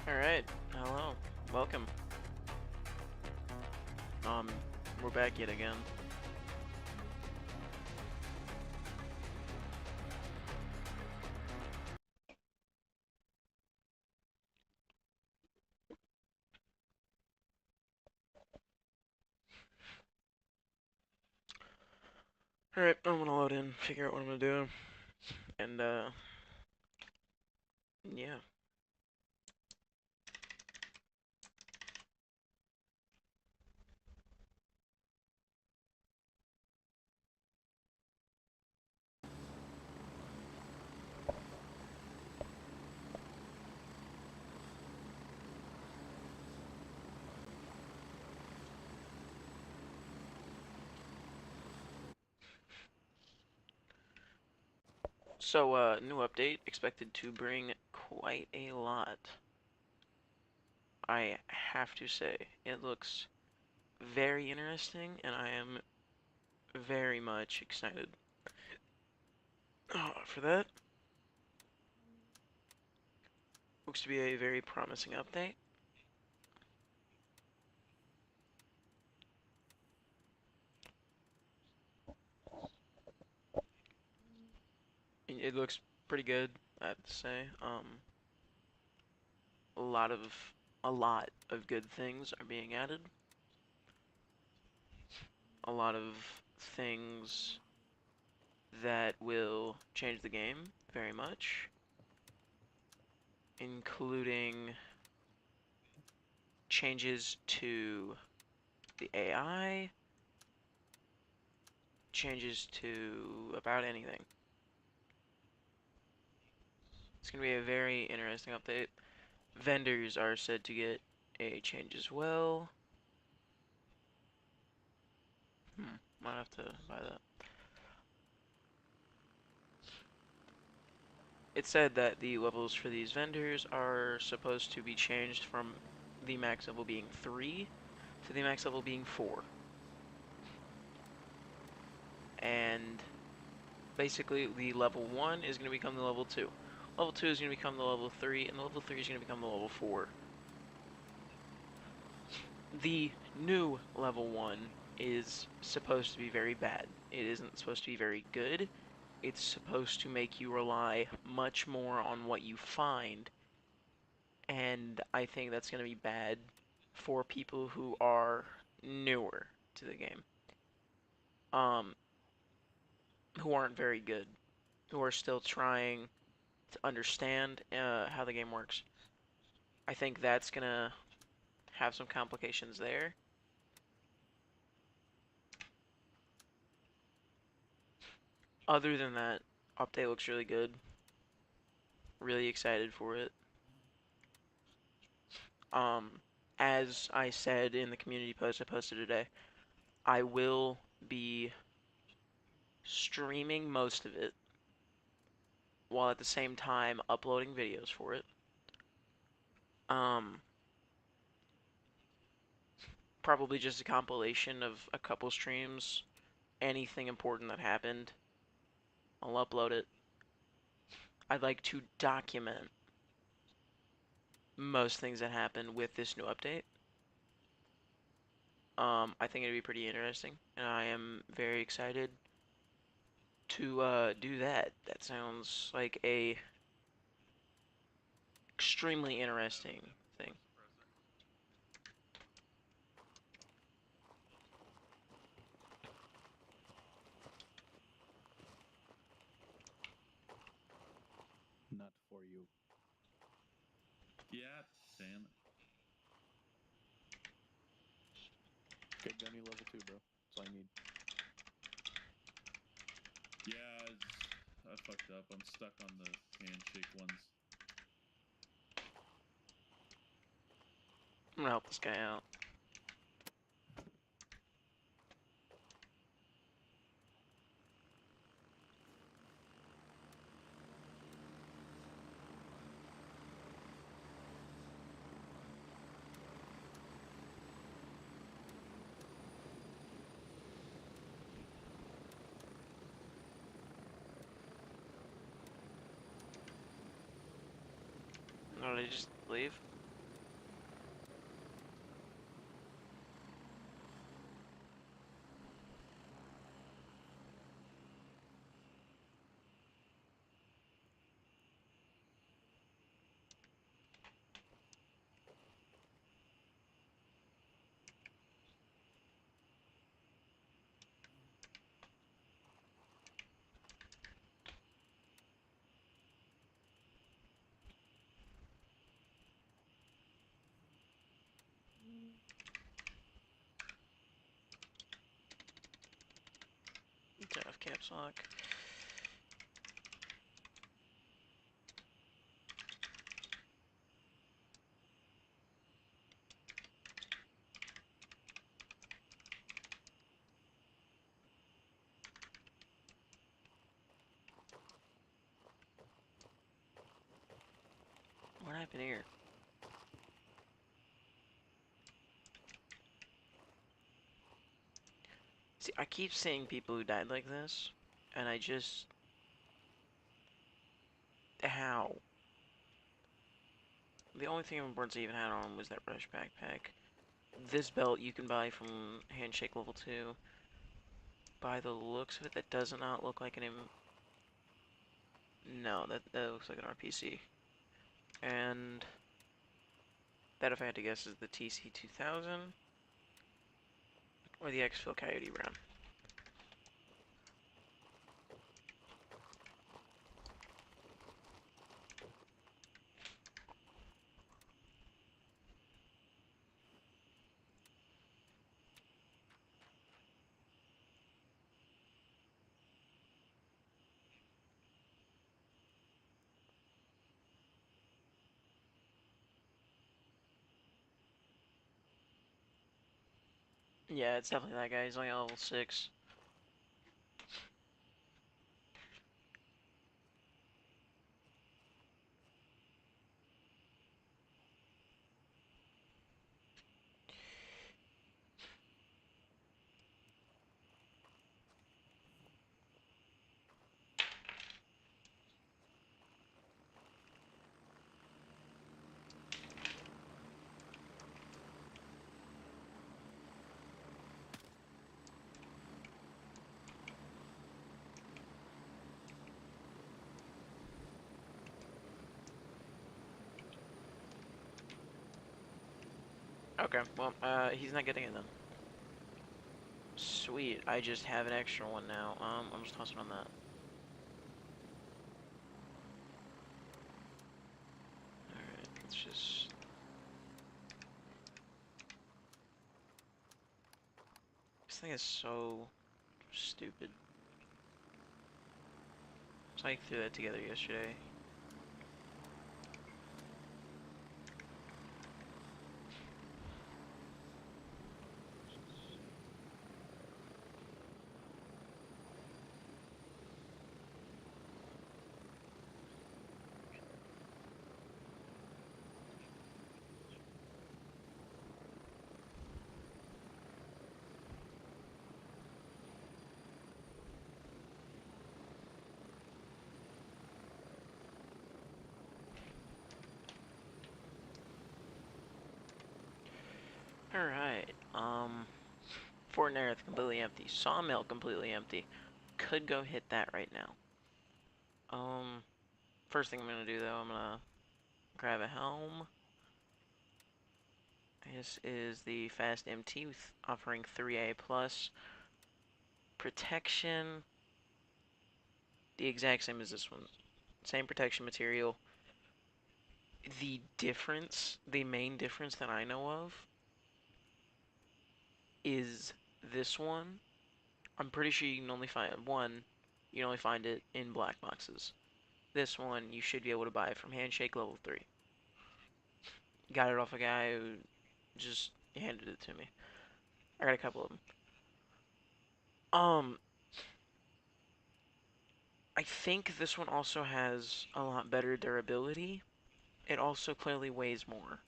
Alright, hello, welcome. Um, we're back yet again. Alright, I'm gonna load in, figure out what I'm gonna do, and yeah. So, new update, expected to bring quite a lot. I have to say, it looks very interesting, and I am very much excited for that. Looks to be a very promising update. It looks pretty good, I have to say. A lot of good things are being added. A lot of things that will change the game very much, including changes to the AI, changes to about anything. It's going to be a very interesting update. Vendors are said to get a change as well. Might have to buy that. It said that the levels for these vendors are supposed to be changed from the max level being 3 to the max level being 4. And basically the level 1 is going to become the level 2. Level 2 is going to become the level 3, and the level 3 is going to become the level 4. The new level 1 is supposed to be very bad. It isn't supposed to be very good. It's supposed to make you rely much more on what you find, and I think that's going to be bad for people who are newer to the game. Who aren't very good, who are still trying to understand how the game works. I think that's gonna have some complications there. Other than that, update looks really good. Really excited for it. Um, as I said in the community post I posted today, I will be streaming most of it while at the same time uploading videos for it. Um, Probably just a compilation of a couple streams, anything important that happened. I'll upload it. I'd like to document most things that happen with this new update. I think it'd be pretty interesting, and I am very excited to do that. That sounds like a extremely interesting thing. Not for you. Yeah, damn it. Okay, gunny level 2, bro. That's all I need. Yeah, I fucked up. I'm stuck on the handshake ones. I'm gonna help this guy out. No, did he just leave? off caps lock. What happened here? See, I keep seeing people who died like this, and I just... How? The only thing Birds even had on was that Rush backpack. This belt you can buy from Handshake level 2. By the looks of it, that does not look like an No, that looks like an RPC. And that, if I had to guess, is the TC-2000 or the Exfil Coyote round. Yeah, it's definitely that guy. He's only level 6. Okay, well, he's not getting it then. Sweet, I just have an extra one now. I'm just tossing on that. Alright, let's just... This thing is so stupid. So I threw that together yesterday. Alright, Fort Nerith completely empty. Sawmill completely empty. Could go hit that right now. First thing I'm gonna do though, I'm gonna grab a helm. This is the Fast MT with offering 3A plus protection. The exact same as this one. Same protection material. The difference, the main difference that I know of, is this one. I'm pretty sure you can only find one. You can only find it in black boxes. This one you should be able to buy from Handshake level 3. Got it off a guy who just handed it to me. I got a couple of them. I think this one also has a lot better durability. It also clearly weighs more.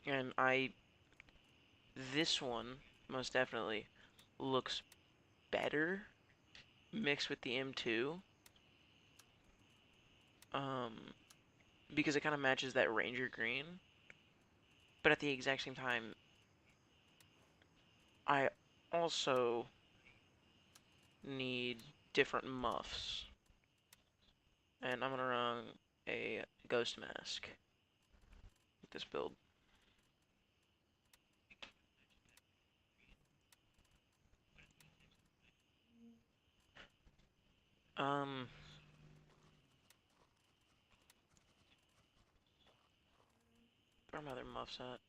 And this one, most definitely, looks better mixed with the M2. Because it kind of matches that Ranger green. But at the exact same time, I also need different muffs. And I'm gonna run a ghost mask with this build. Where are my other muffs at?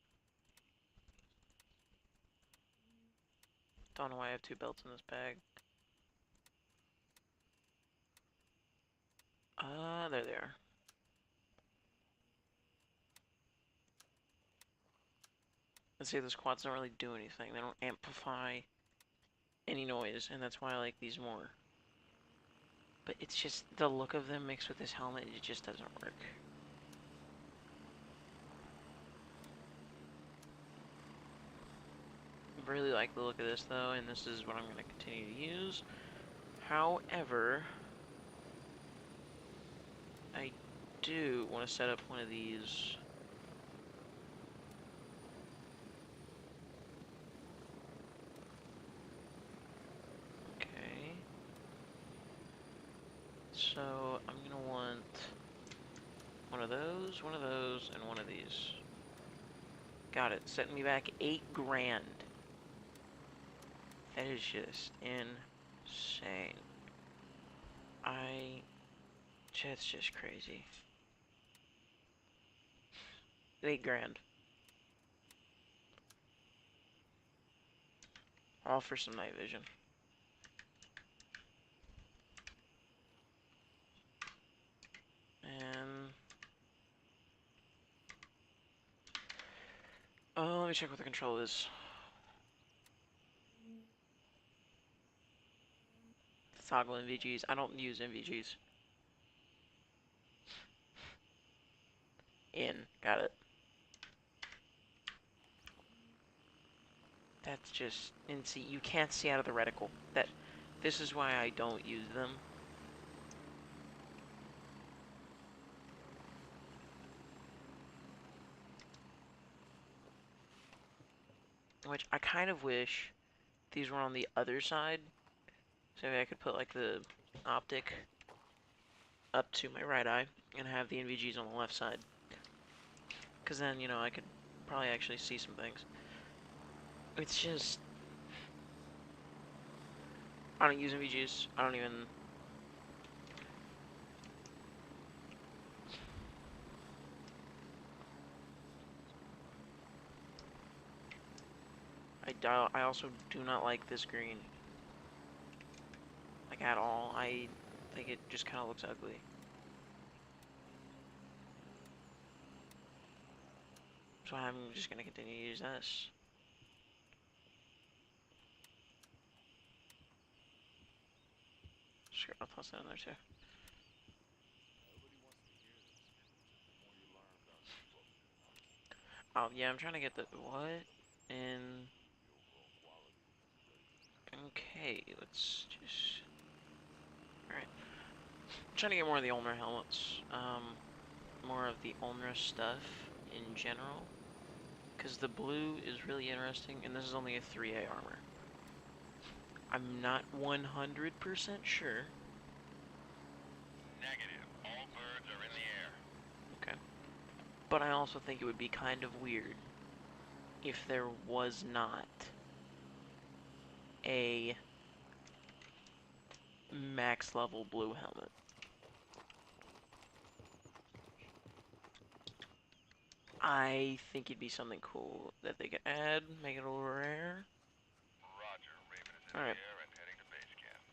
Don't know why I have 2 belts in this bag. There they are. Let's say those quads don't really do anything. They don't amplify any noise, and that's why I like these more. But it's just the look of them mixed with this helmet, it just doesn't work. I really like the look of this though, and this is what I'm going to continue to use. However, I do want to set up one of these. Okay. So I'm going to want one of those, and one of these. Got it. Setting me back $8,000. That is just insane. That's just crazy. $8,000. All for some night vision. And oh, let me check what the control is. Toggle NVGs. I don't use NVGs. Got it. That's just, and see, you can't see out of the reticle. This is why I don't use them. Which I kind of wish these were on the other side. So maybe I could put like the optic up to my right eye and have the NVGs on the left side. Because then, you know, I could probably actually see some things. It's just, I don't use NVGs. I don't even. I also do not like this green. Like at all. I think it just kind of looks ugly. So I'm just going to continue to use this. Sure, I'll toss that in there too. Oh, yeah, I'm trying to get the... What? And... Okay, let's just... Alright. I'm trying to get more of the Ulmer helmets. More of the Ulmer stuff in general. Because the blue is really interesting, and this is only a 3A armor. I'm not 100% sure. Negative. All birds are in the air. Okay. But I also think it would be kind of weird if there was not a max level blue helmet. I think it'd be something cool that they could add, make it a little rare. Roger. Raven is in Alright. the air and heading to base camp.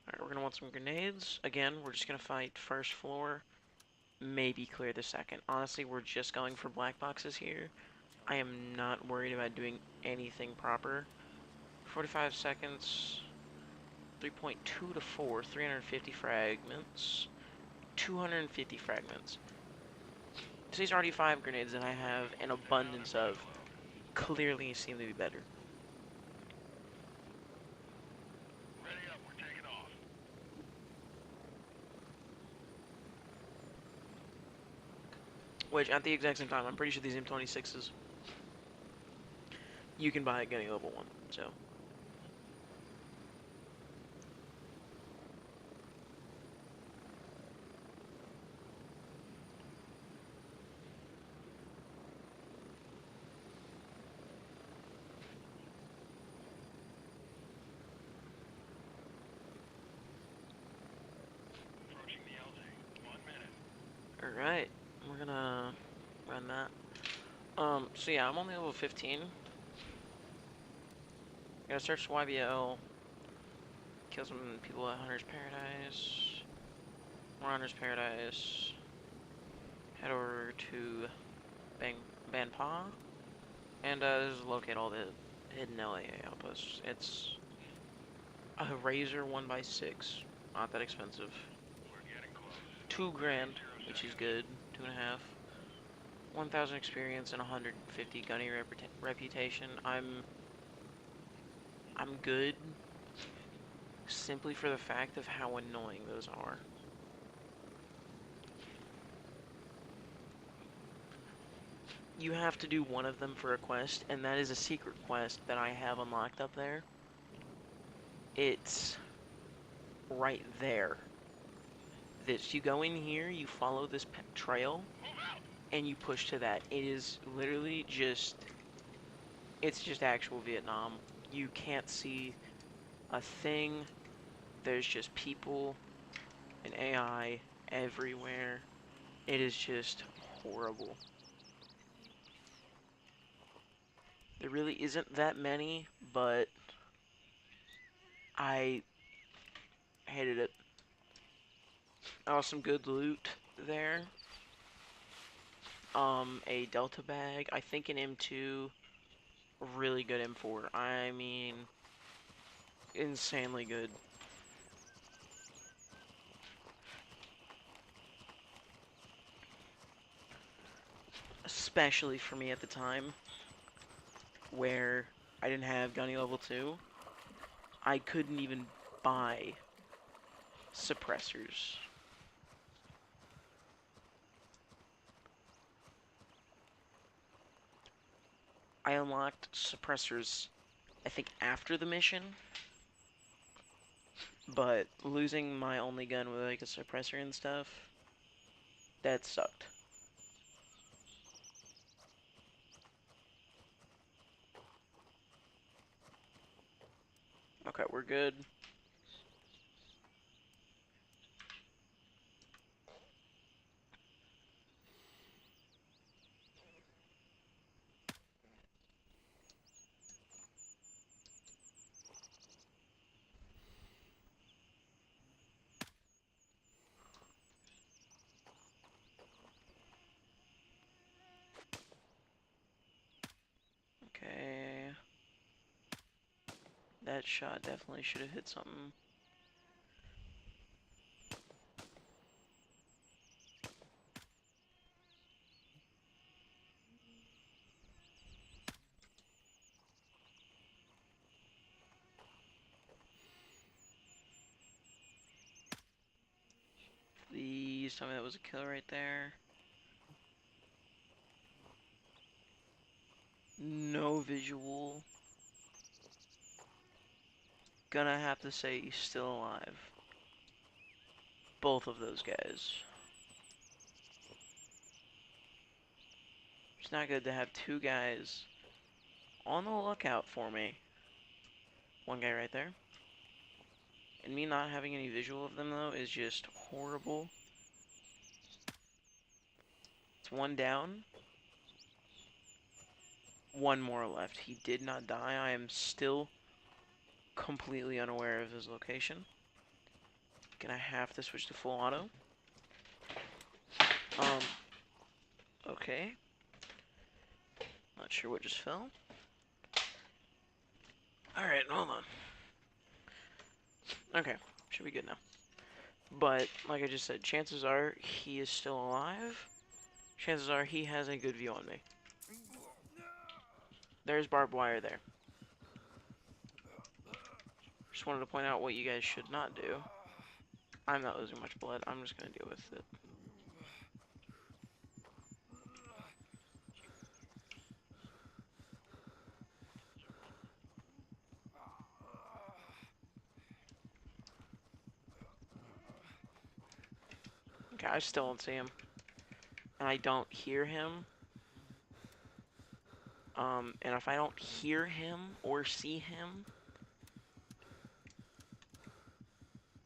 Alright, we're gonna want some grenades. Again, we're just gonna fight first floor, maybe clear the second. Honestly, we're just going for black boxes here. I am not worried about doing anything proper. 45 seconds, 3.2 to 4, 350 fragments, 250 fragments. So these RD5 grenades that I have an abundance of clearly seem to be better. Ready up. We're taking off. Which, at the exact same time, I'm pretty sure these M26s, you can buy at getting level 1, so. Approaching the LZ. 1 minute. Alright, we're gonna run that. So yeah, I'm only level 15. Gotta search YBL, kill some people at Hunter's Paradise. More Hunter's Paradise. Head over to Banpa. And just locate all the hidden LAA outposts. It's a Razor 1x6. Not that expensive. We're getting close. $2,000, which is good. 2.5. 1,000 experience and 150 gunny reputation. I'm good simply for the fact of how annoying those are. You have to do one of them for a quest, and that is a secret quest that I have unlocked up there. It's right there. You go in here, you follow this trail, and you push to that. It is literally just, it's just actual Vietnam. You can't see a thing. There's just people and AI everywhere. It is just horrible. There really isn't that many, but I hated it. Oh, some good loot there. A Delta bag. I think an M2. Really good M4. I mean, insanely good. Especially for me at the time, where I didn't have Gunny level 2. I couldn't even buy suppressors. I unlocked suppressors, I think, after the mission. But losing my only gun with like a suppressor and stuff, that sucked. Okay, we're good. Okay. That shot definitely should have hit something. Please tell me that was a kill right there. No visual. Gonna have to say he's still alive. Both of those guys. It's not good to have two guys on the lookout for me. One guy right there. And me not having any visual of them, though, is just horrible. It's one down. One more left. He did not die. I am still completely unaware of his location. Gonna have to switch to full auto. Okay. Not sure what just fell. Alright, hold on. Okay, should be good now. But, like I just said, chances are he is still alive. Chances are he has a good view on me. There's barbed wire there. Just wanted to point out what you guys should not do. I'm not losing much blood. I'm just gonna deal with it. Okay, I still don't see him. And I don't hear him. And if I don't hear him or see him,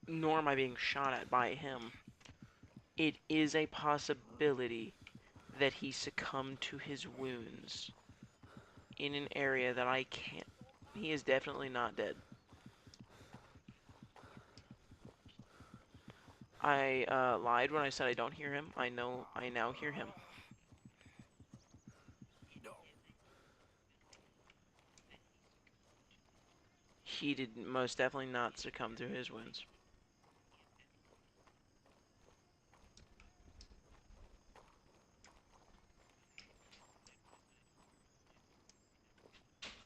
nor am I being shot at by him, it is a possibility that he succumbed to his wounds in an area that I can't. He is definitely not dead. I lied when I said I don't hear him. I now hear him. He did most definitely not succumb to his wounds.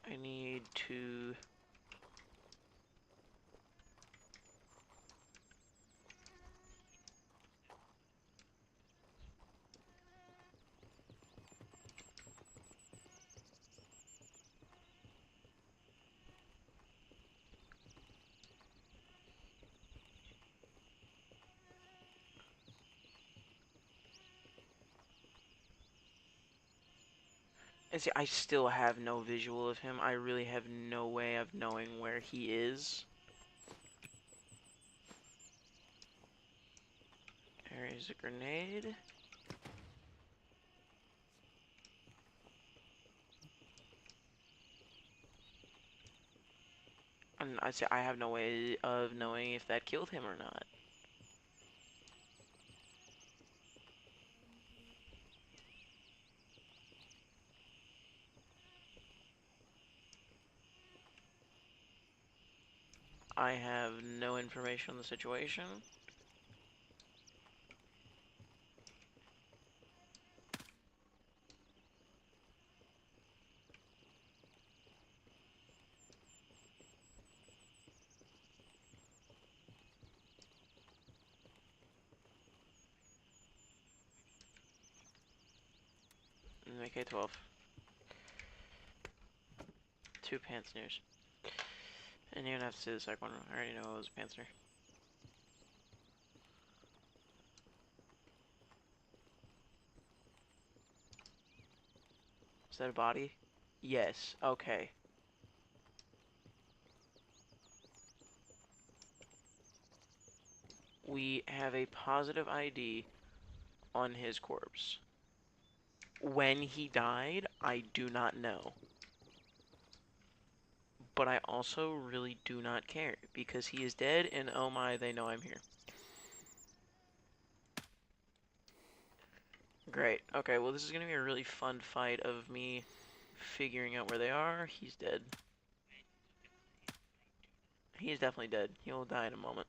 I need to... And see, I still have no visual of him. I really have no way of knowing where he is. There is a grenade. And I say I have no way of knowing if that killed him or not. I have no information on the situation. AK-12. 2 Pantsners. And you don't have to say the second one. I already know it was a Pantsner. Is that a body? Yes. Okay. We have a positive ID on his corpse. When he died, I do not know. But I also really do not care, because he is dead, and oh my, they know I'm here. Great. Okay, well this is gonna be a really fun fight of me figuring out where they are. He's dead. He's definitely dead. He'll die in a moment.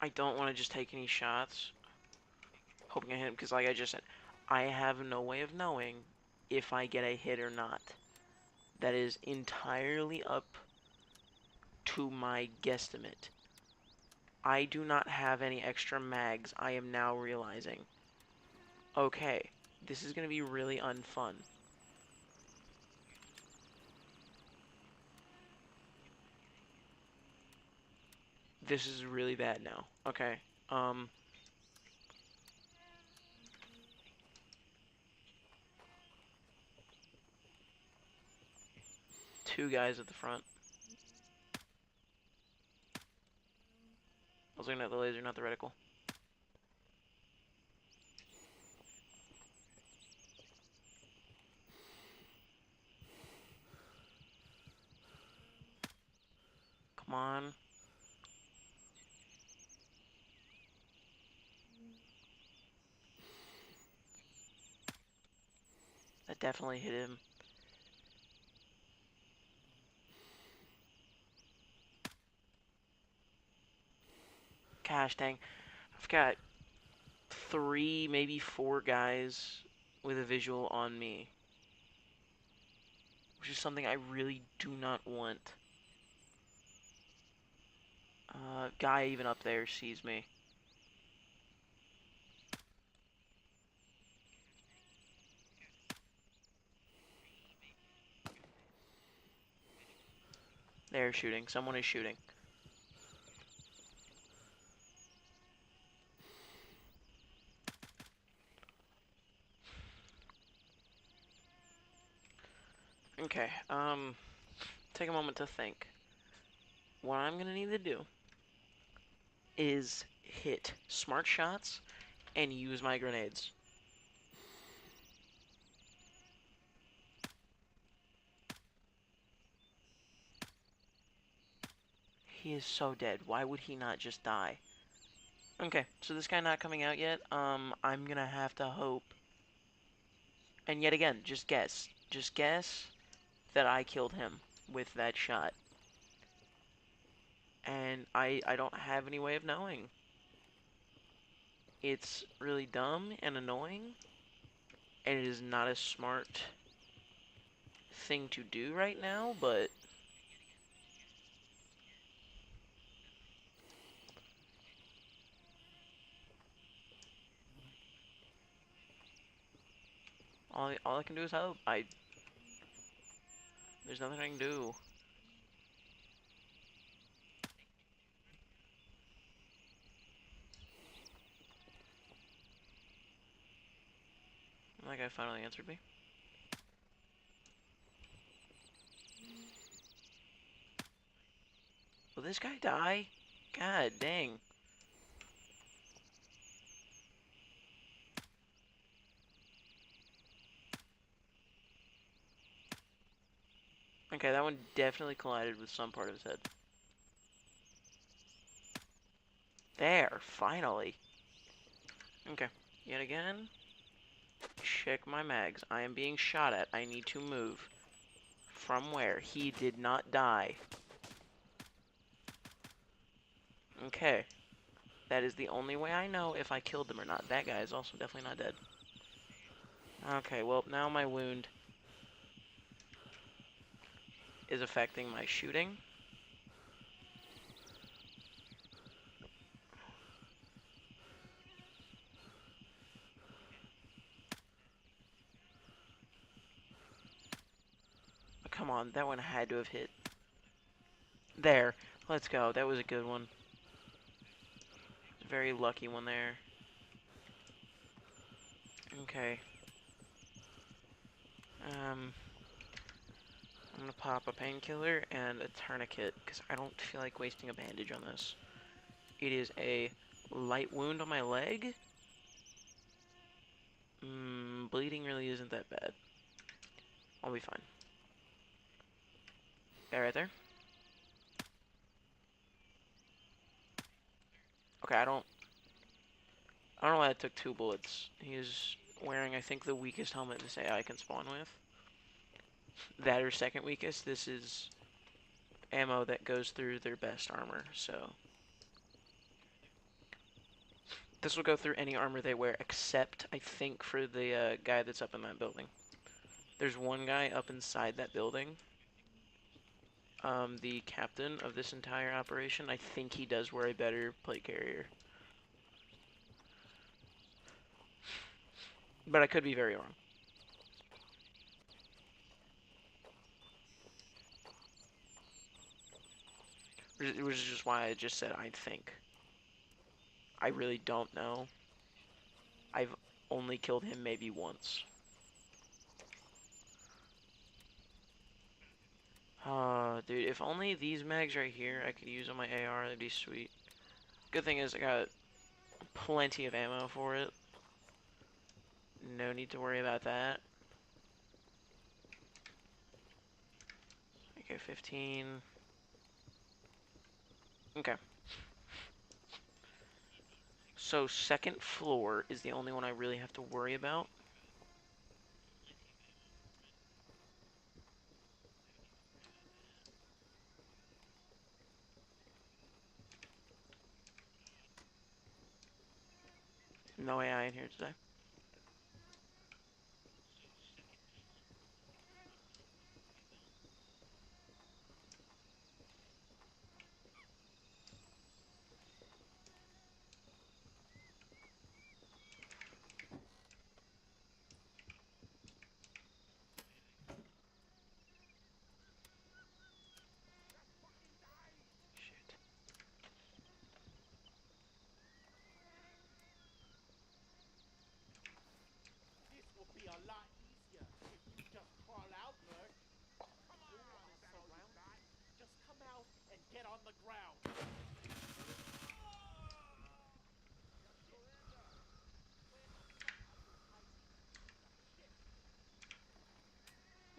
I don't want to just take any shots, hoping I hit him, because like I just said, I have no way of knowing if I get a hit or not. That is entirely up to my guesstimate. I do not have any extra mags, I am now realizing. Okay, this is going to be really unfun. This is really bad now. Okay, two guys at the front. I was looking at the laser, not the reticle. Come on. That definitely hit him. Gosh dang. I've got 3, maybe 4 guys with a visual on me. Which is something I really do not want. Guy even up there sees me. They're shooting. Someone is shooting. Okay, take a moment to think. What I'm gonna need to do is hit smart shots and use my grenades. He is so dead. Why would he not just die? Okay, so this guy not coming out yet. I'm gonna have to hope. And yet again, just guess. Just guess that I killed him with that shot. And I don't have any way of knowing. It's really dumb and annoying. And it is not a smart thing to do right now, but all I can do is hope. There's nothing I can do. That guy finally answered me. Will this guy die? God dang. Okay, that one definitely collided with some part of his head. There, finally. Okay, yet again. Check my mags. I am being shot at. I need to move. From where? He did not die. Okay. That is the only way I know if I killed them or not. That guy is also definitely not dead. Okay, well, now my wound is affecting my shooting. Come on, that one had to have hit. There. Let's go. That was a good one. Very lucky one there. Okay. I'm gonna pop a painkiller and a tourniquet because I don't feel like wasting a bandage on this. It is a light wound on my leg. Bleeding really isn't that bad. I'll be fine. Guy right there. Okay, I don't know why I took 2 bullets. He is wearing, I think, the weakest helmet this AI can spawn with. That or second weakest. This is ammo that goes through their best armor, so this will go through any armor they wear, except, I think, for the guy that's up in that building. There's one guy up inside that building. The captain of this entire operation, I think he does wear a better plate carrier. But I could be very wrong. Which is just why I just said I think. I really don't know. I've only killed him maybe once. Dude, if only these mags right here I could use on my AR, that'd be sweet. Good thing is I got plenty of ammo for it. No need to worry about that. Okay, 15. Okay. So second floor is the only one I really have to worry about. No AI in here today. Shit. This will be a lot easier if you just crawl out, Bert. Your run is so round. Just come out and get on the ground.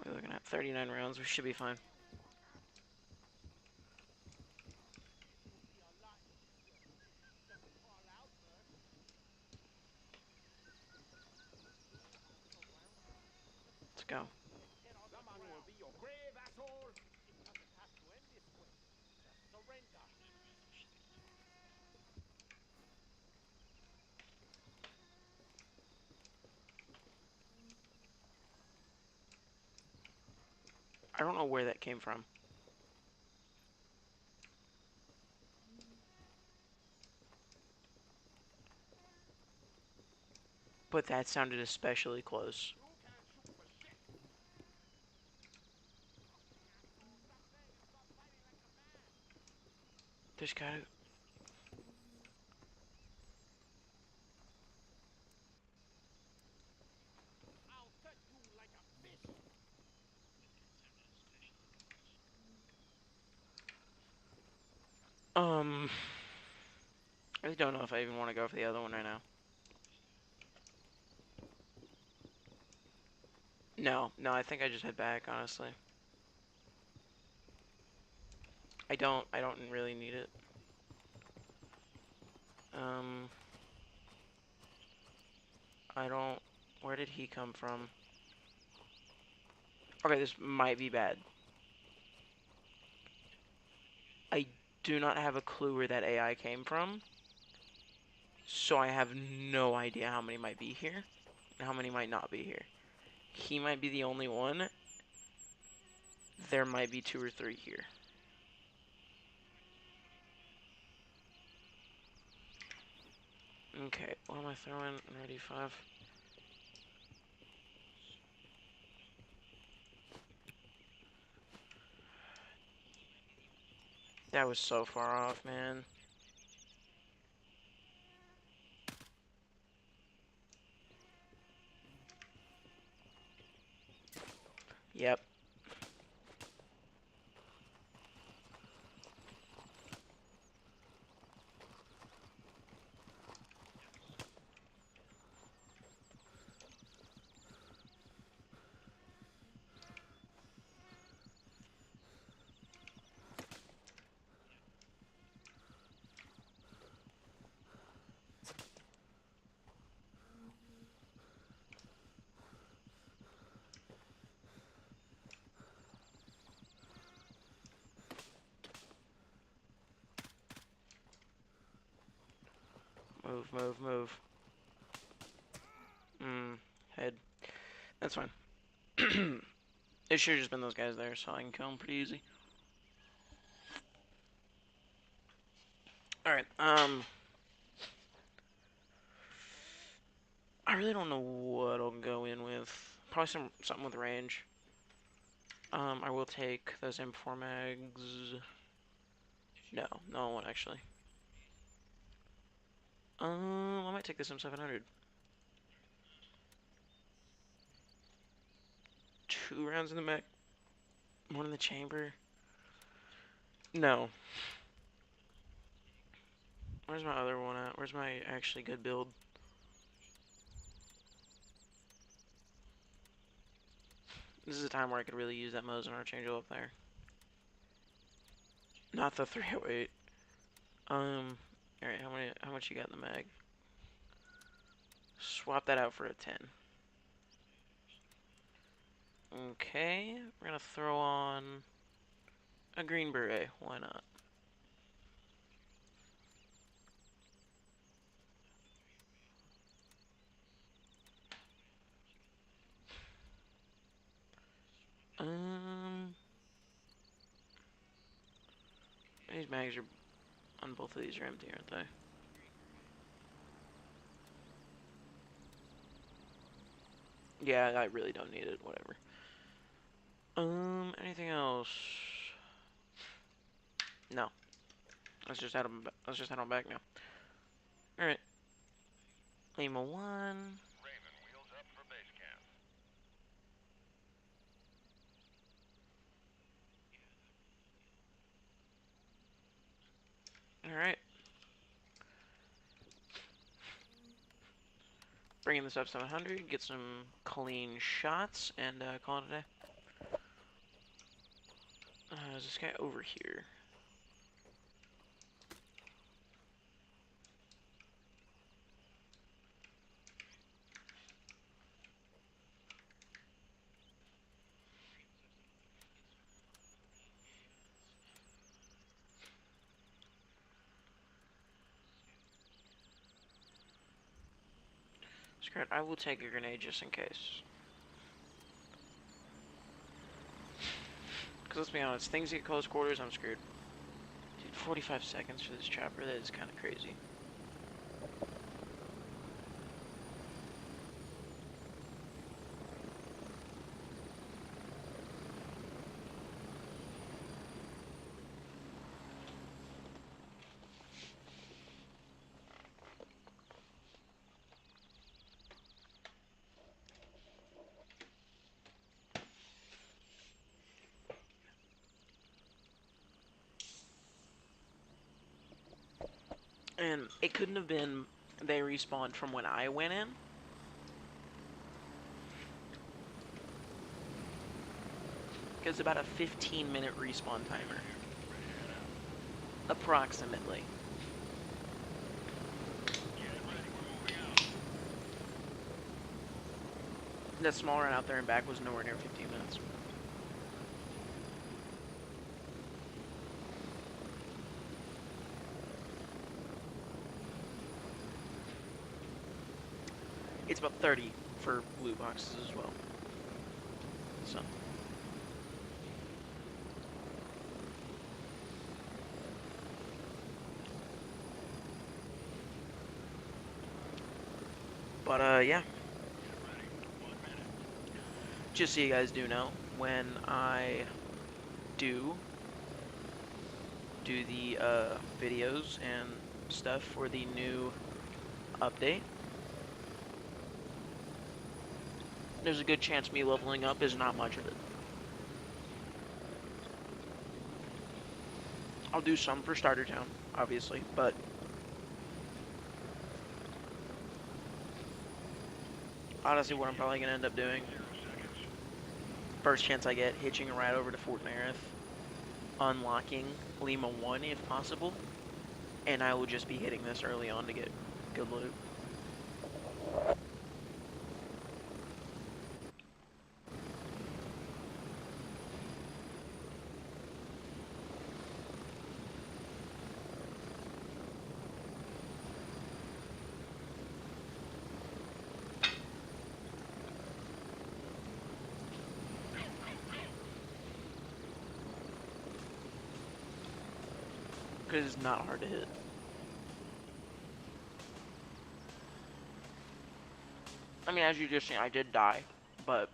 We're looking at 39 rounds. We should be fine. go. Get on the ground. Will be your grave, asshole. It doesn't have to end this way. Just surrender. I don't know where that came from. But that sounded especially close. You can't shoot for shit. Stop playing and start fighting like a man. There's gotta... I'll cut you like a fish. I really don't know if I even want to go for the other one right now. No, I think I just head back, honestly. I don't really need it. I don't... Where did he come from? Okay, this might be bad. I do not have a clue where that AI came from. So I have no idea how many might be here. And how many might not be here. He might be the only one. There might be 2 or 3 here. Okay, what am I throwing? Ready, 5. That was so far off, man. Yep. Move. Head. That's fine. It should have just been those guys there, so I can kill them pretty easy. Alright, I really don't know what I'll go in with. Probably something with range. I will take those M4 mags. No I won't actually. I might take this M700. 2 rounds in the mag. 1 in the chamber. No. Where's my other one at? Where's my actually good build? This is a time where I could really use that Mosin changeable up there. Not the 308. Alright, how much you got in the mag? Swap that out for a 10. Okay, we're gonna throw on a green beret. Why not? These mags are on both of these are empty, aren't they? Yeah, I really don't need it. Whatever. Anything else? No. Let's just head on back now. All right. Lima 1. Raven, wheels up for base camp. All right. Bringing this up 700, get some clean shots, and call it a day. There's this guy over here. Screw it, I will take a grenade just in case. Because let's be honest, things get close quarters, I'm screwed. Dude, 45 seconds for this chopper, that is kind of crazy. And it couldn't have been they respawned from when I went in. Because it's about a 15-minute respawn timer. Approximately. That small run out there and back was nowhere near 15 minutes. It's about 30 for loot boxes as well. So. But, yeah. Just so you guys do know, when I do the videos and stuff for the new update, there's a good chance me leveling up is not much of it. I'll do some for Starter Town, obviously, but honestly what I'm probably going to end up doing, first chance I get, hitching a ride over to Fort Nerith, unlocking Lima 1 if possible, and I will just be hitting this early on to get good loot. Because it's not hard to hit. I mean, as you just seen, I did die, but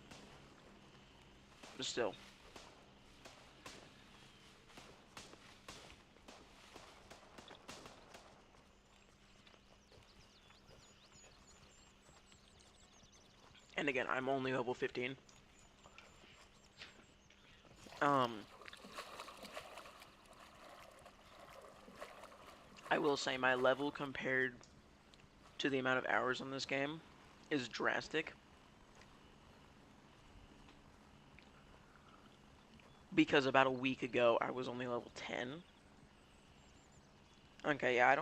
still. And again, I'm only level 15. I will say my level compared to the amount of hours on this game is drastic. Because about a week ago, I was only level 10. Okay, yeah,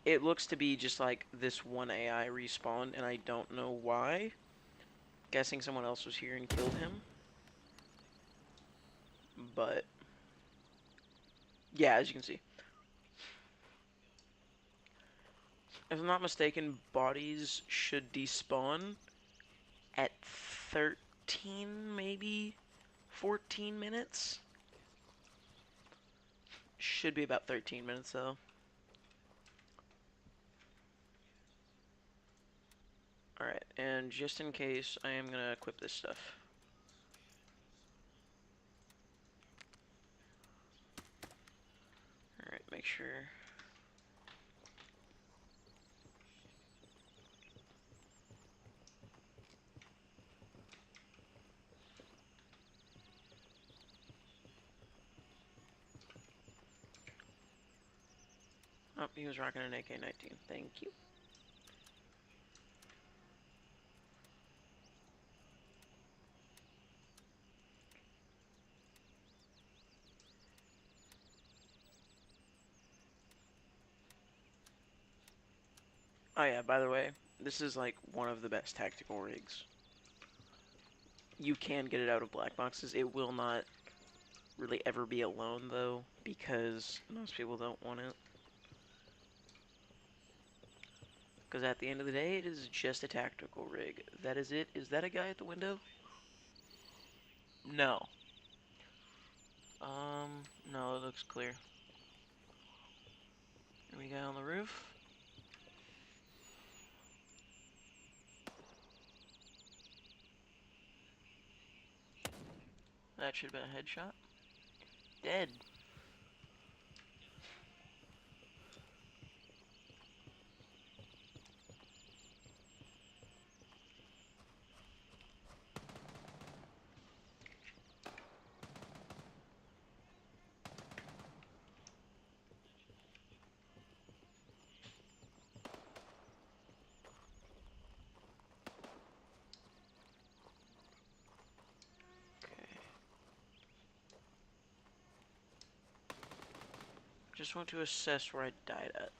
it looks to be just like this one AI respawned, and I don't know why. Guessing someone else was here and killed him. But, yeah, as you can see. If I'm not mistaken, bodies should despawn at 13, maybe 14 minutes. Should be about 13 minutes, though. Alright, and just in case, I am gonna equip this stuff. Alright, make sure. Oh, he was rocking an AK-19. Thank you. Oh yeah, by the way, this is like one of the best tactical rigs. You can get it out of black boxes. It will not really ever be alone though, because most people don't want it. Because at the end of the day, it is just a tactical rig. That is it. Is that a guy at the window? No. No, it looks clear. Any guy on the roof? That should have been a headshot. Dead. Just want to assess where I died at.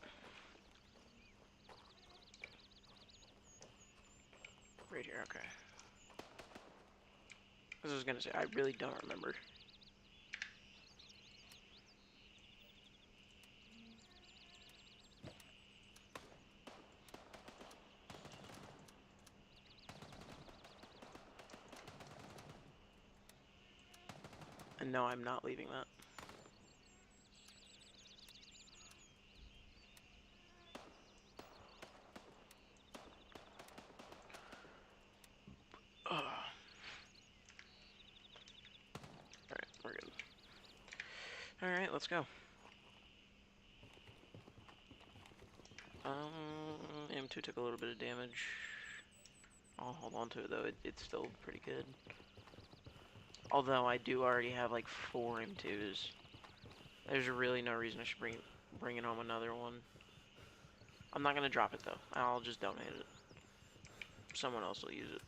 Right here, okay. As I was gonna say, I really don't remember. And no, I'm not leaving that. Alright, we're good. Alright, let's go. M2 took a little bit of damage. I'll hold on to it though, it's still pretty good. Although I do already have like 4 M2s. There's really no reason I should bring home another one. I'm not gonna drop it though. I'll just donate it. Someone else will use it.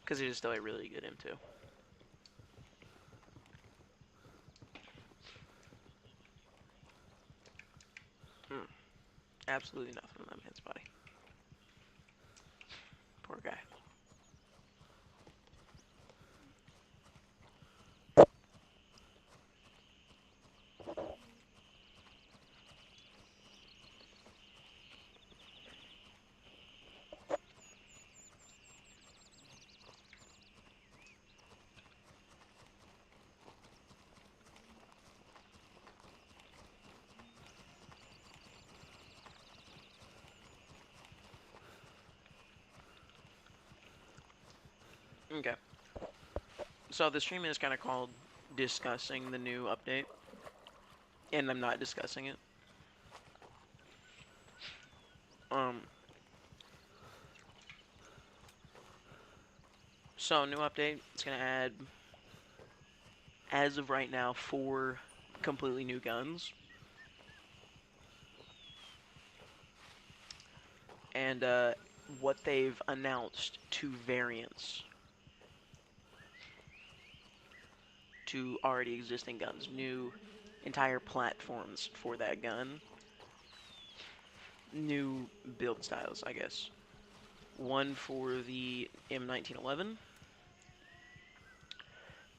Because it is still a really good M2. Absolutely nothing in that man's body. Poor guy. Okay. So the stream is kind of called discussing the new update. And I'm not discussing it. So new update, it's gonna add, as of right now, 4 completely new guns. And what they've announced, 2 variants to already existing guns, new entire platforms for that gun, new build styles, I guess. One for the M1911,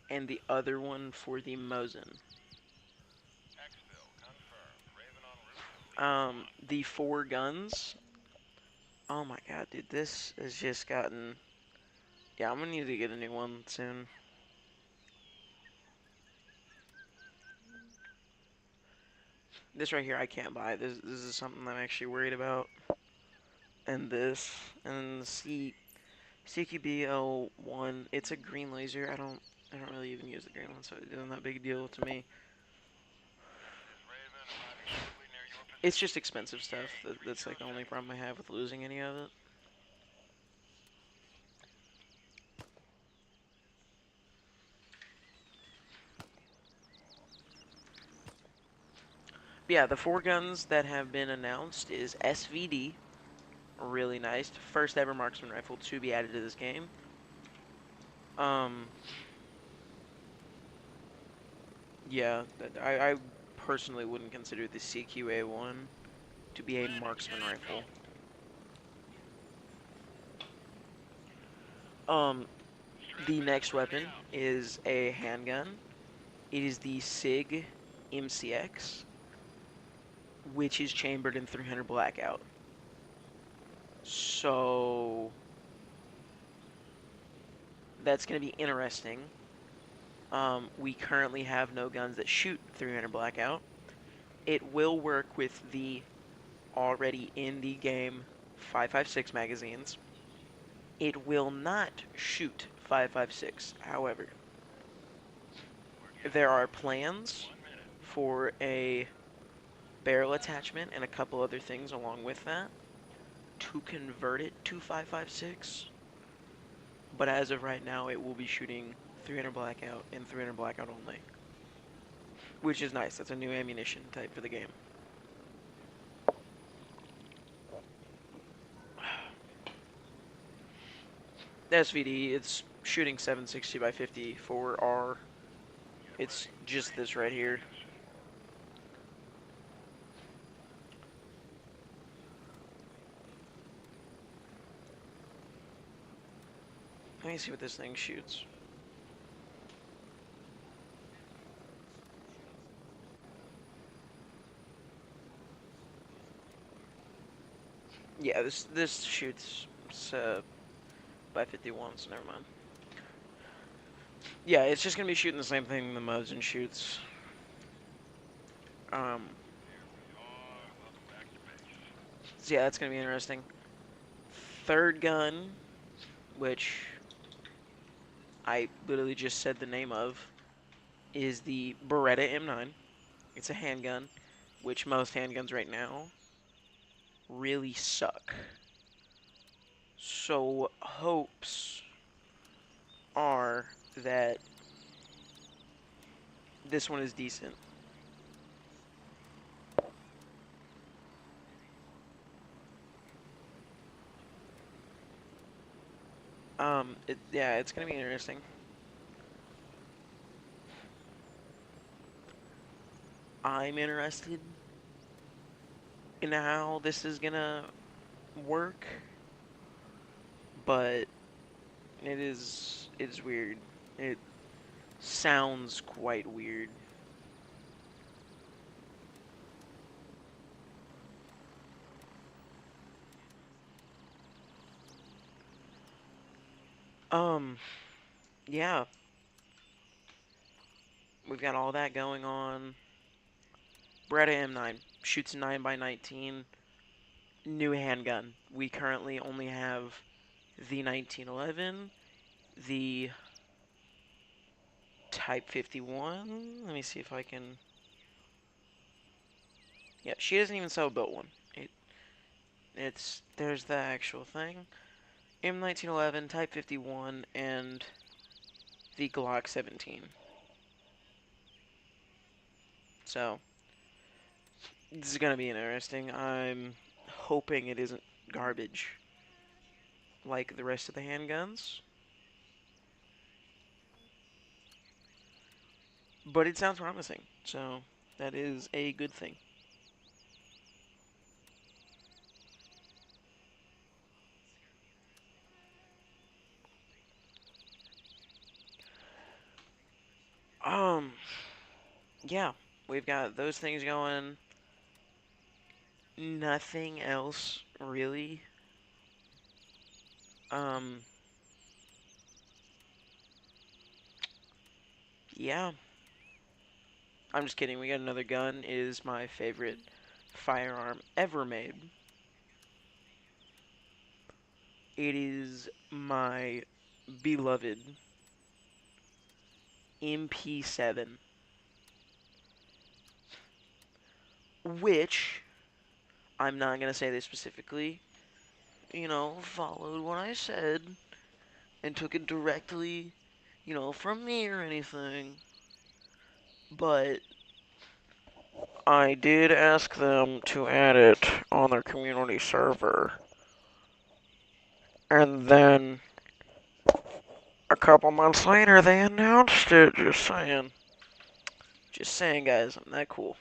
and the other one for the Mosin. Exfil confirmed. Raven en route. The 4 guns. Oh my god, dude, this has just gotten. Yeah, I'm gonna need to get a new one soon. This right here I can't buy. This is something I'm actually worried about. And this, and the CQB-L1. It's a green laser. I don't really even use the green one, so it isn't that big a deal to me. Raven arriving quickly near your position. It's just expensive stuff. That's like the only problem I have with losing any of it. But yeah, the 4 guns that have been announced is SVD. Really nice. First ever marksman rifle to be added to this game. Yeah, I personally wouldn't consider the CQA-1 to be a marksman rifle. The next weapon is a handgun. It is the SIG MCX, which is chambered in 300 Blackout. So that's going to be interesting. We currently have no guns that shoot 300 blackout. It will work with the already in the game 5.56 magazines. It will not shoot 5.56. However, there are plans for a barrel attachment and a couple other things along with that to convert it to 5.56. But as of right now, it will be shooting 300 blackout and 300 blackout only, which is nice. That's a new ammunition type for the game. The SVD, it's shooting 760 by 50 for R. It's just this right here. Let me see what this thing shoots. Yeah, this shoots by 51, so never mind. Yeah, it's just gonna be shooting the same thing the Mosin shoots. So yeah, that's gonna be interesting. Third gun, which I literally just said the name of, is the Beretta M9. It's a handgun, which most handguns right now really suck. So hopes are that this one is decent. Yeah, it's gonna be interesting. I'm interested in how this is gonna work, but it's weird. It sounds quite weird. Yeah, we've got all that going on. Beretta M9 shoots 9x19. New handgun. We currently only have the 1911, the Type 51. Let me see if I can. Yeah, she doesn't even sell a built one. There's the actual thing. M1911, Type 51, and the Glock 17. So this is gonna be interesting. I'm hoping it isn't garbage like the rest of the handguns. But it sounds promising, so that is a good thing. Yeah, we've got those things going. Nothing else really. Um, yeah. I'm just kidding. We got another gun. It is my favorite firearm ever made. It is my beloved MP7, which I'm not gonna say this specifically. Followed what I said and took it directly, from me or anything. But I did ask them to add it on their community server. And then a couple months later, they announced it. Just saying. Just saying, guys. I'm that cool.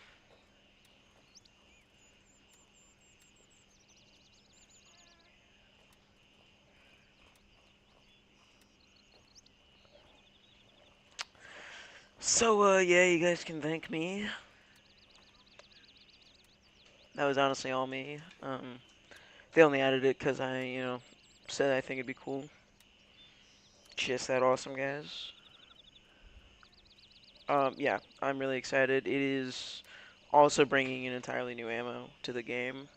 So, yeah, you guys can thank me. That was honestly all me. They only added it because I, said I think it'd be cool. Just that awesome, guys. Yeah, I'm really excited. It is also bringing an entirely new ammo to the game.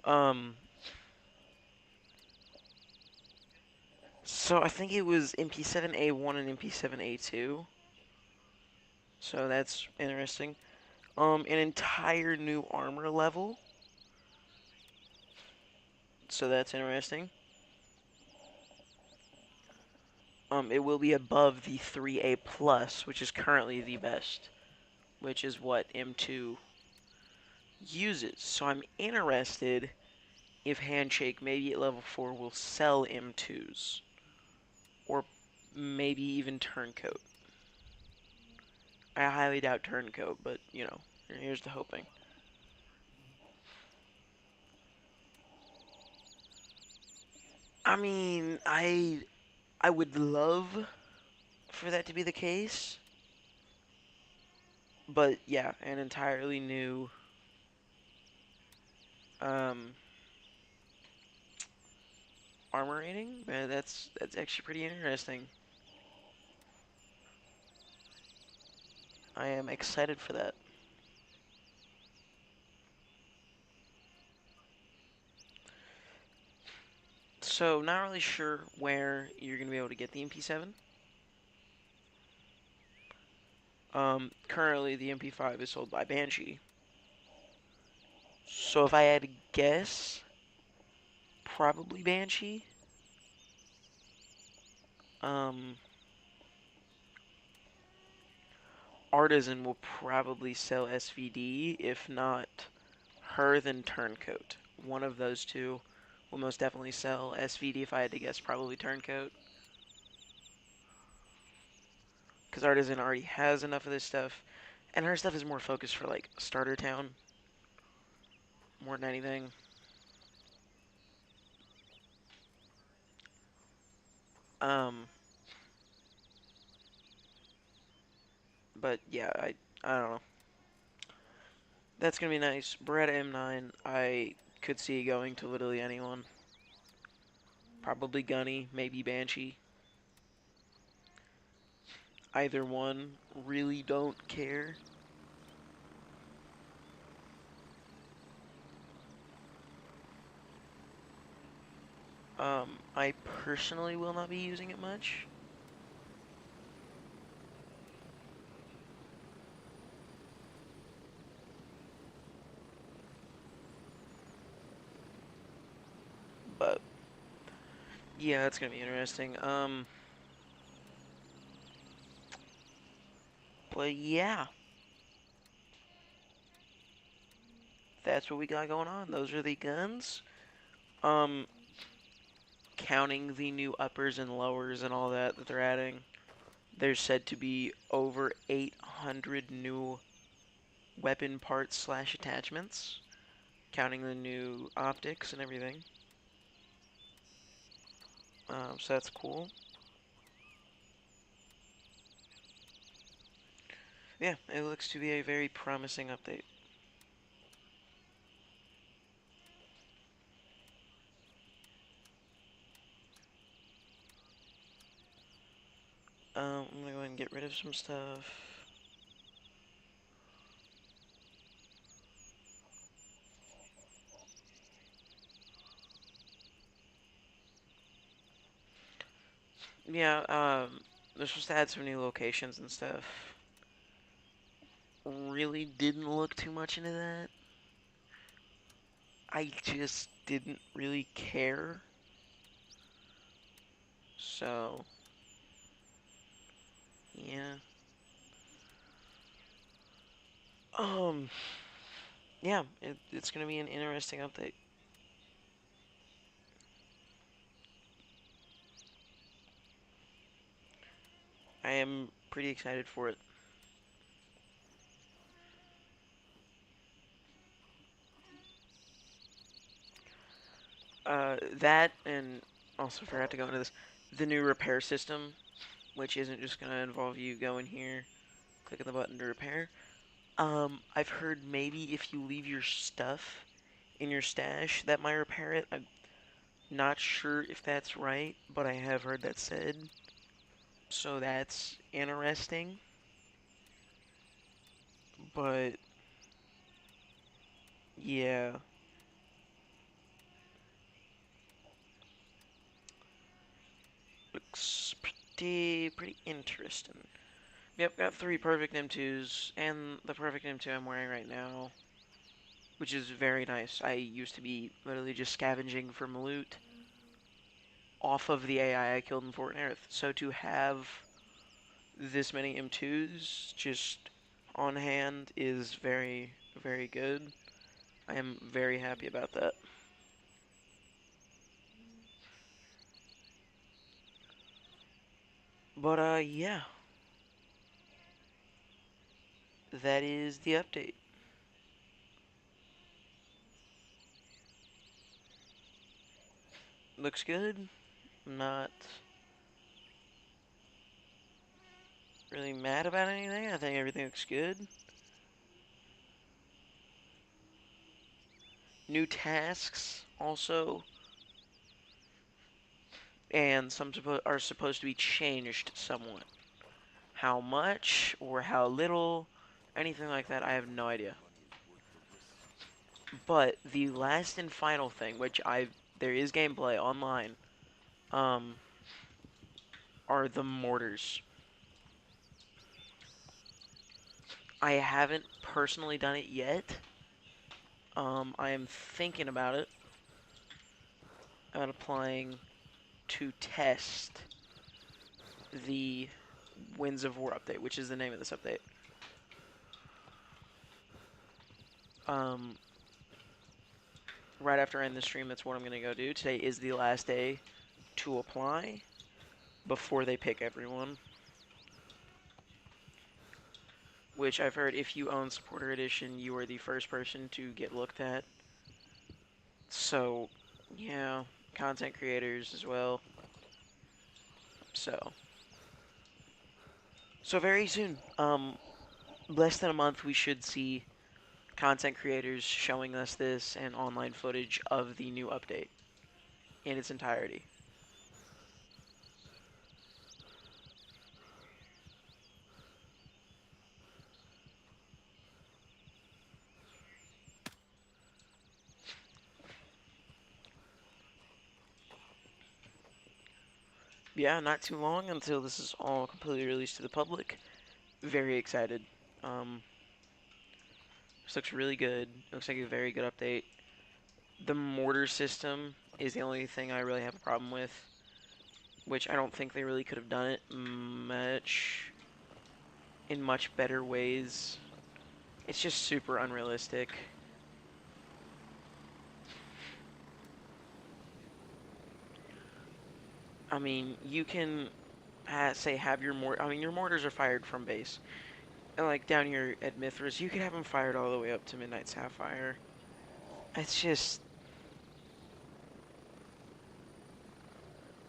Um, so I think it was MP7A1 and MP7A2. So that's interesting. An entire new armor level. So that's interesting. It will be above the 3A plus, which is currently the best, which is what M2 uses. So I'm interested if Handshake, maybe at level 4, will sell M2s. Or maybe even Turncoat. I highly doubt Turncoat, but, here's the hoping. I mean, I would love for that to be the case. But, yeah, an entirely new armor rating? That's actually pretty interesting. I am excited for that. So, not really sure where you're going to be able to get the MP7. Currently, the MP5 is sold by Banshee. So, if I had to guess, probably Banshee. Artisan will probably sell SVD, if not her, then Turncoat. One of those two will most definitely sell SVD. If I had to guess, probably Turncoat. Because Artisan already has enough of this stuff. And her stuff is more focused for, like, Starter Town. More than anything. But, yeah, I don't know. That's going to be nice. Beretta M9, I could see going to literally anyone. Probably Gunny, maybe Banshee. Either one, really don't care. I personally will not be using it much. But, yeah, it's gonna be interesting. But yeah. That's what we got going on. Those are the guns. Counting the new uppers and lowers and all that they're adding, there's said to be over 800 new weapon parts slash attachments, counting the new optics and everything. So that's cool. Yeah, it looks to be a very promising update. I'm gonna go ahead and get rid of some stuff. Yeah, they're supposed to add some new locations and stuff. Really didn't look too much into that. I just didn't really care. So, yeah. Yeah, it's gonna be an interesting update. I am pretty excited for it. That, and also forgot to go into this, the new repair system, which isn't just gonna involve you going here, clicking the button to repair. I've heard maybe if you leave your stuff in your stash that might repair it. I'm not sure if that's right, but I have heard that said. So that's interesting. But yeah. Looks pretty interesting. Yep, got 3 perfect M2s, and the perfect M2 I'm wearing right now, which is very nice. I used to be literally just scavenging for loot off of the AI I killed in Fortnite. So to have this many M2s just on hand is very, very good. I am very happy about that. But, yeah. That is the update. Looks good. Not really mad about anything. I think everything looks good. New tasks also, and some are supposed to be changed somewhat. How much or how little, anything like that, I have no idea. But the last and final thing, which there is gameplay online, are the mortars. I haven't personally done it yet. I am thinking about it. About applying to test the Winds of War update, which is the name of this update. Right after I end the stream, that's what I'm going to go do. Today is the last day to apply before they pick everyone. Which I've heard if you own Supporter Edition, you are the first person to get looked at. So, yeah, content creators as well. So very soon, less than a month, we should see content creators showing us this and online footage of the new update in its entirety. Yeah, not too long until this is all completely released to the public. Very excited. This looks really good. Looks like a very good update. The mortar system is the only thing I really have a problem with, which I don't think they really could have done it in much better ways. It's just super unrealistic. I mean, you can have your mortar. I mean, your mortars are fired from base. And like down here at Mithras, you could have them fired all the way up to Midnight Sapphire. It's just,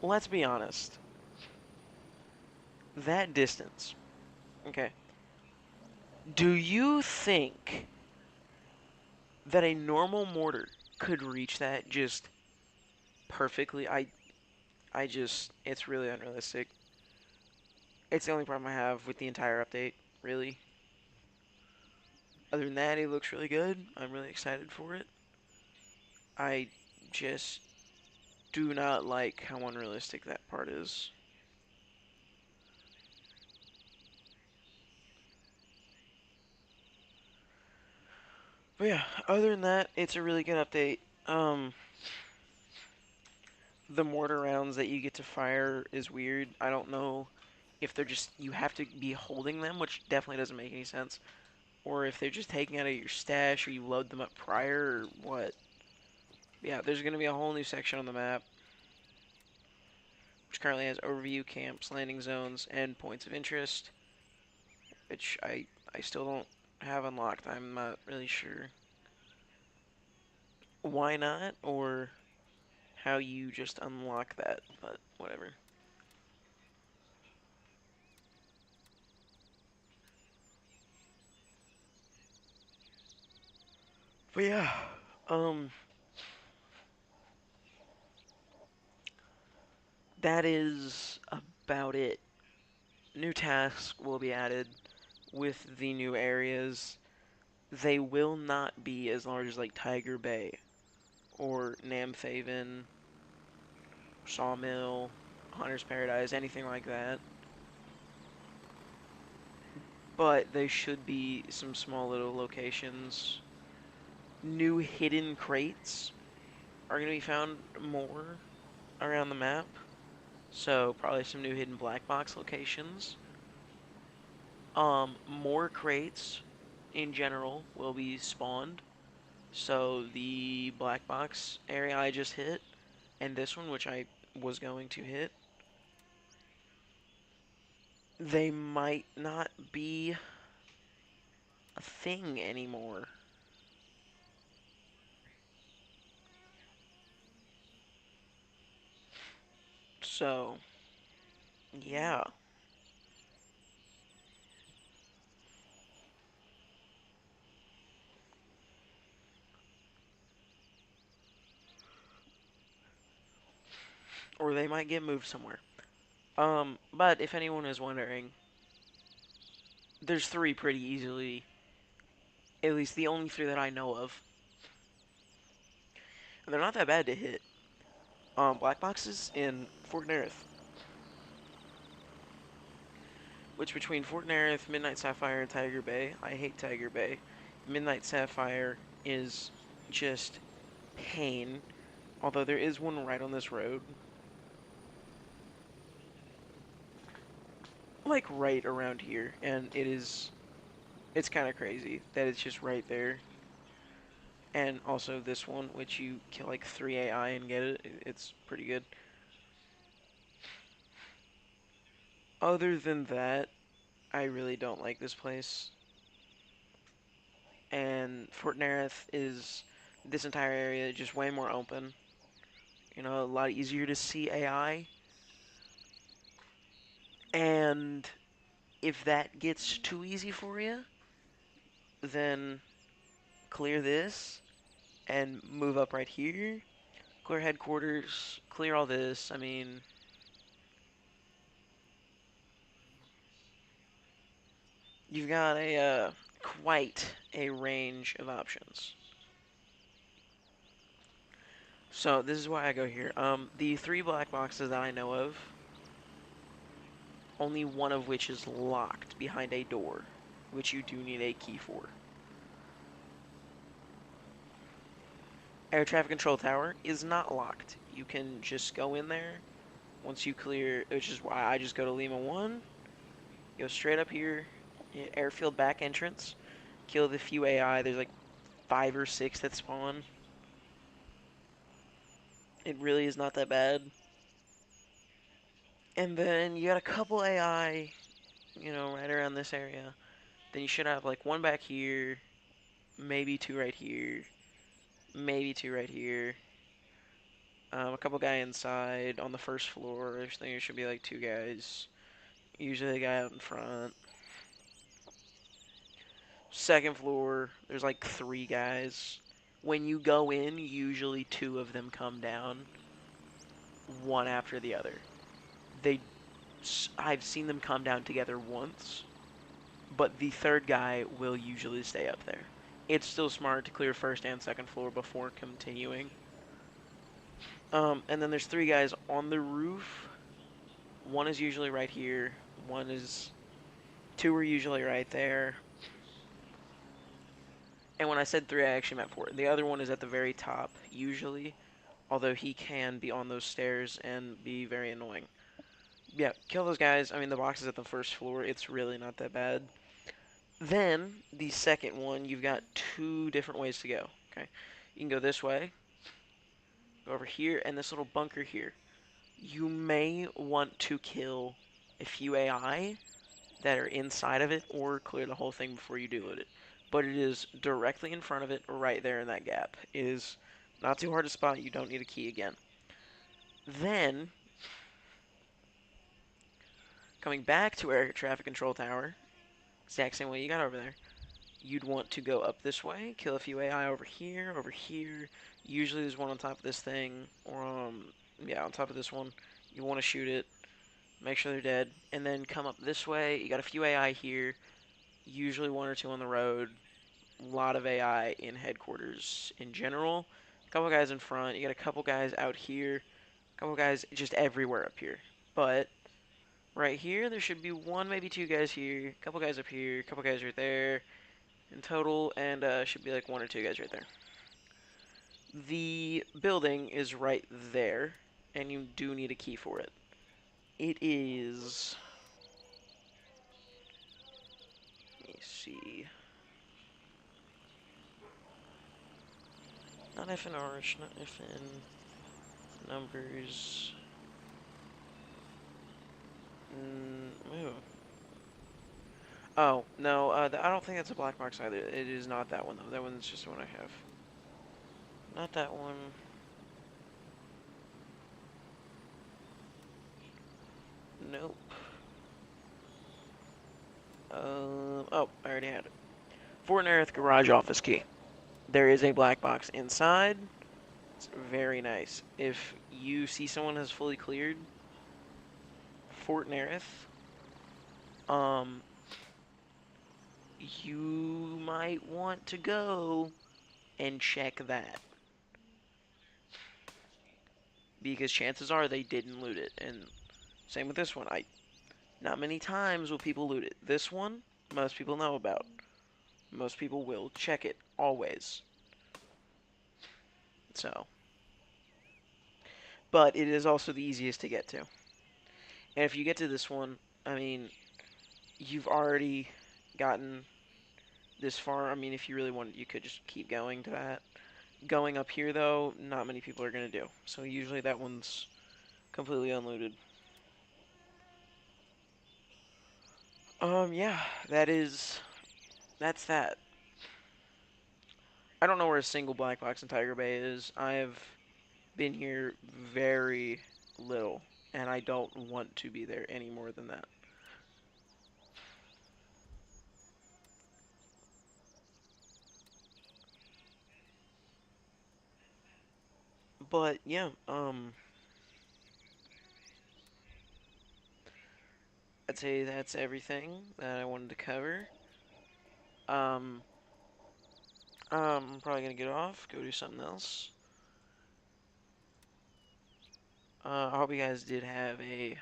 let's be honest. That distance, okay. Do you think that a normal mortar could reach that just perfectly? It's really unrealistic. It's the only problem I have with the entire update, really. Other than that, it looks really good. I'm really excited for it. I just do not like how unrealistic that part is. But yeah, other than that, it's a really good update. The mortar rounds that you get to fire is weird. I don't know if they're just, you have to be holding them, which definitely doesn't make any sense. Or if they're just taking out of your stash, or you load them up prior, or what. Yeah, there's going to be a whole new section on the map, which currently has overview, camps, landing zones, and points of interest, which I still don't have unlocked. I'm not really sure why not, or how you just unlock that, but whatever. But yeah, Um, that is about it. New tasks will be added with the new areas. They will not be as large as like Tiger Bay or Namthaven, Sawmill, Hunter's Paradise, anything like that. But they should be some small little locations. New hidden crates are going to be found more around the map. So probably some new hidden black box locations. More crates in general will be spawned. So the black box area I just hit, and this one, which I was going to hit, they might not be a thing anymore. So, yeah. Or they might get moved somewhere. But if anyone is wondering, there's three pretty easily, at least the only three that I know of. And they're not that bad to hit. Black boxes in Fort Nerith. Which between Fort Nerith, Midnight Sapphire, and Tiger Bay, I hate Tiger Bay. Midnight Sapphire is just pain. Although there is one right on this road. Like right around here. And it's kind of crazy that it's just right there. And also this one, which you kill like 3 AI and get it. It's pretty good. Other than that, I really don't like this place. And Fort Nerith is this entire area just way more open. You know, a lot easier to see AI. And if that gets too easy for you, then clear this and move up right here. Clear headquarters, clear all this. I mean, you've got a quite a range of options. So this is why I go here. The 3 black boxes that I know of, only one of which is locked behind a door, which you do need a key for. Air traffic control tower is not locked. You can just go in there once you clear, which is why I just go to Lima 1, go straight up here, airfield back entrance, kill the few AI. There's like 5 or 6 that spawn. It really is not that bad. And then you got a couple AI, you know, right around this area. Then you should have like 1 back here, maybe 2 right here, maybe 2 right here. A couple guy inside on the first floor. I think there should be like 2 guys. Usually a guy out in front. Second floor, there's like 3 guys. When you go in, usually 2 of them come down, one after the other. I've seen them come down together once, but the third guy will usually stay up there. It's still smart to clear first and second floor before continuing. And then there's 3 guys on the roof. 1 is usually right here. 2 are usually right there. And when I said 3, I actually meant 4. The other one is at the very top, usually. Although he can be on those stairs and be very annoying. Yeah, kill those guys. I mean, the box is at the first floor. It's really not that bad. Then, the second one, you've got 2 different ways to go. Okay, you can go this way. Go over here, and this little bunker here. You may want to kill a few AI that are inside of it, or clear the whole thing before you do it. But it is directly in front of it, right there in that gap. It is not too hard to spot. You don't need a key again. Then, coming back to air traffic control tower, exact same way you got over there. you'd want to go up this way, kill a few AI over here, over here. Usually there's one on top of this thing, or yeah, on top of this one. You want to shoot it, make sure they're dead, and then come up this way. You got a few AI here, usually one or two on the road. A lot of AI in headquarters in general. A couple guys in front. You got a couple guys out here. A couple guys just everywhere up here. But right here, there should be one, maybe two guys here. A couple guys up here. A couple guys right there in total, and should be like one or two guys right there. The building is right there, and you do need a key for it. It is... Let me see. Not FNR, not FN. Numbers. Ooh. Oh, no, I don't think that's a black box either. It is not that one, though. That one's just the one I have. Not that one. Nope. Oh, I already had it. Fort Nerith garage office key. There is a black box inside. It's very nice. If you see someone has fully cleared Fort Nerith, you might want to go and check that. Because chances are they didn't loot it. And same with this one. Not many times will people loot it. This one, most people know about. Most people will check it, always. So. But it is also the easiest to get to. And if you get to this one, I mean, you've already gotten this far. I mean, if you really wanted, you could just keep going to that. Going up here, though, not many people are going to do. So usually that one's completely unlooted. Yeah, that's that. I don't know where a single black box in Tiger Bay is. I've been here very little, and I don't want to be there any more than that. But, yeah, I'd say that's everything that I wanted to cover. I'm probably gonna get off, go do something else. I hope you guys did have a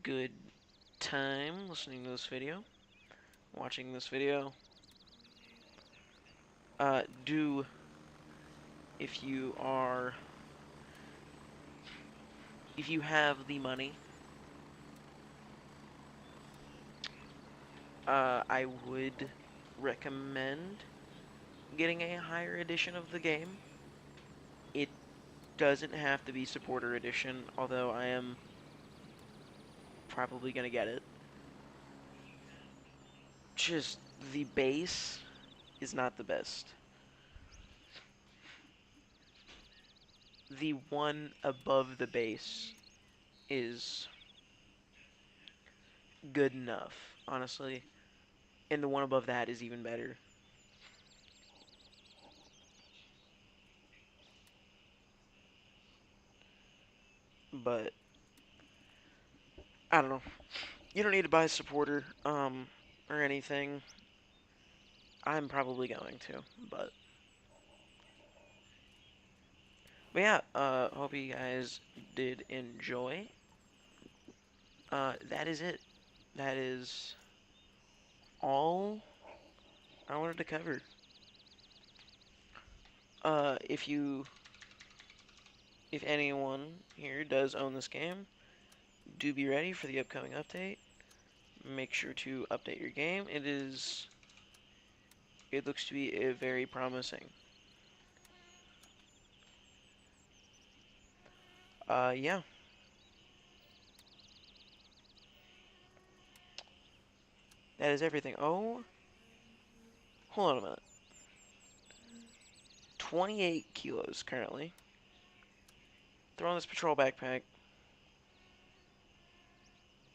good time listening to this video, watching this video. Do, if you have the money, I would recommend getting a higher edition of the game. It doesn't have to be supporter edition, although I am probably gonna get it. Just the base is not the best. The one above the base is good enough, honestly. And the one above that is even better. But I don't know. You don't need to buy a supporter, or anything. I'm probably going to, but yeah, hope you guys did enjoy. That is it. That is all I wanted to cover. If anyone here does own this game, do be ready for the upcoming update. Make sure to update your game. It looks to be very promising. Yeah. That is everything. Oh, hold on a minute. 28 kilos currently. Throw on this patrol backpack.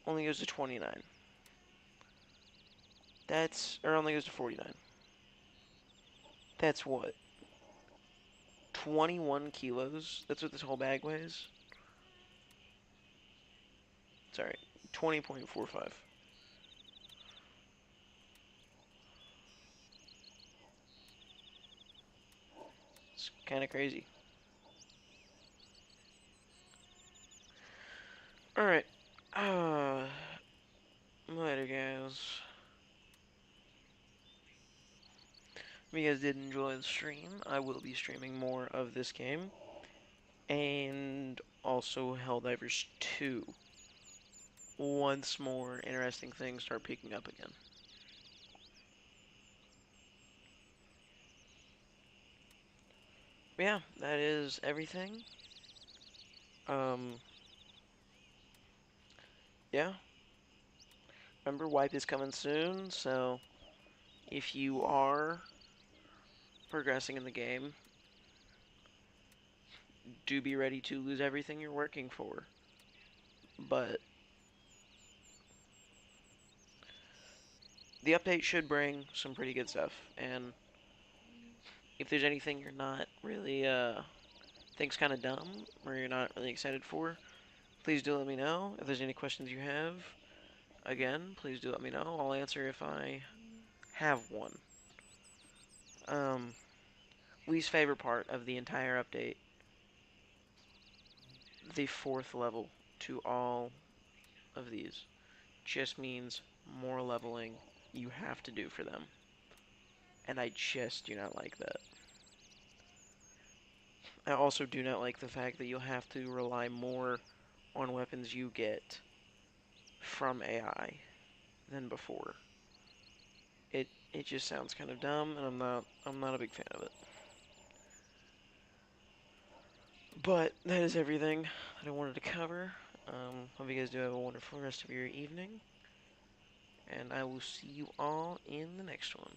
Only goes to 29. Or only goes to 49. That's what? 21 kilos? That's what this whole bag weighs? Sorry, 20.45. It's kind of crazy. Alright. Later, guys. If you guys did enjoy the stream, I will be streaming more of this game. And also Helldivers 2. Once more interesting things start picking up again. But yeah, that is everything. Yeah. Remember, wipe is coming soon, so if you are progressing in the game, do be ready to lose everything you're working for. But the update should bring some pretty good stuff, and if there's anything you're not really, think's kind of dumb, or you're not really excited for, please do let me know. If there's any questions you have, again, please do let me know. I'll answer if I have one. Least favorite part of the entire update, the 4th level to all of these just means more leveling you have to do for them. And I just do not like that. I also do not like the fact that you'll have to rely more on weapons you get from AI than before. It just sounds kind of dumb, and I'm not a big fan of it. But that is everything that I wanted to cover. Hope you guys do have a wonderful rest of your evening, and I will see you all in the next one.